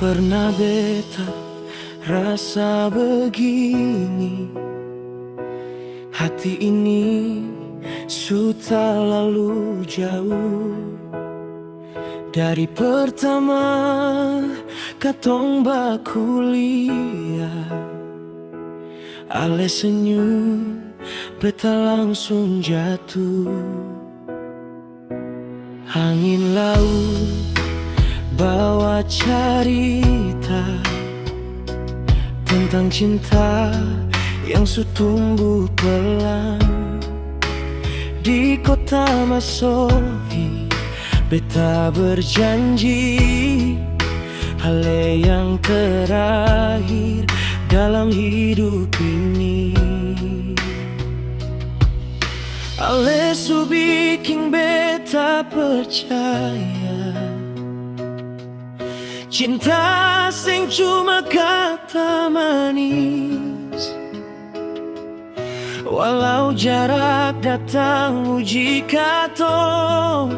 pernah beta rasa begini. Hati ini sudah lalu jauh dari pertama katong bakuliah. Ale senyum beta langsung jatuh. Angin laut bawa cerita tentang cinta yang tumbuh pelan di kota Masohi. Beta berjanji hal yang terakhir dalam hidup ini. Ale su bikin beta percaya cinta sing cuma kata manis. Walau jarak datang uji katong,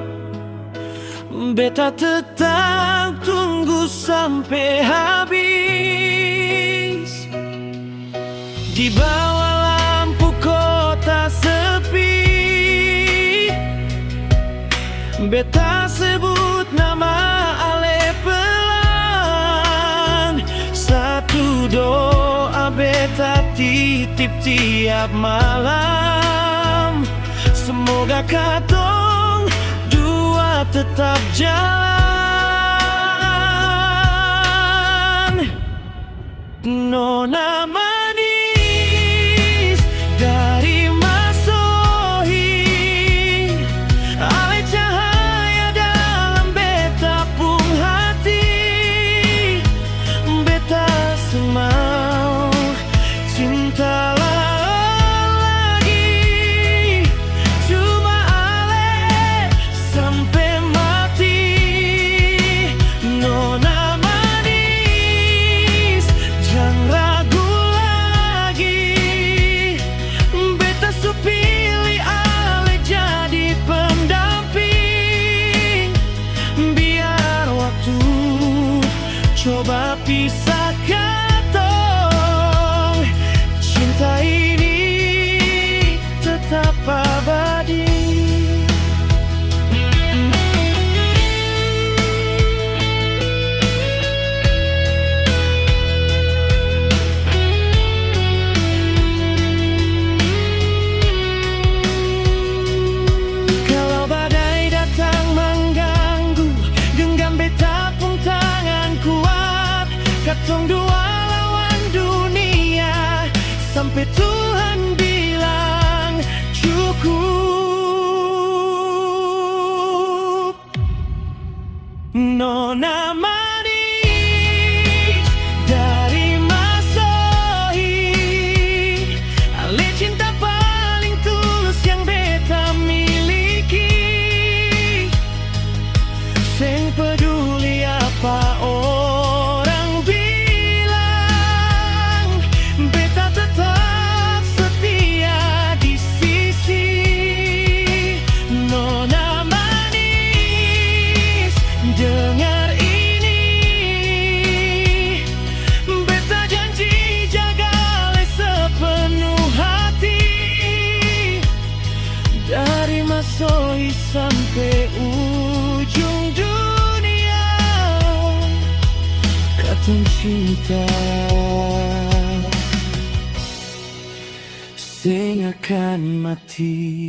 beta tetap tunggu sampai habis. Di bawah lampu kota sepi, beta sebut nama Ale pelan. Satu doa beta titip tiap malam, semoga katong dua tetap jalan. Nona manis dari Masohi, Ale cahaya dalam beta pung hati. Beta semau cinta lagi, cuma Ale sampai mati. Nona manis, jangan ragu lagi. Beta su pilih Ale jadi pendamping. Biar waktu coba pisahkan, cinta ini tetap abadi. Kalau badai datang mengganggu, genggam beta pung tangan kuat. Katong dua lawan dunia sampai Tuhan bilang cukup. Nona manis dari Masohi, Ale cinta paling tulus yang beta miliki. Seng peduli apa orang bilang, beta tetap setia di sisi. Nona manis, dengar ini, beta janji jaga Ale sepenuh hati. Dari Masohi sampai ujung dunia, katong cinta sing akan mati.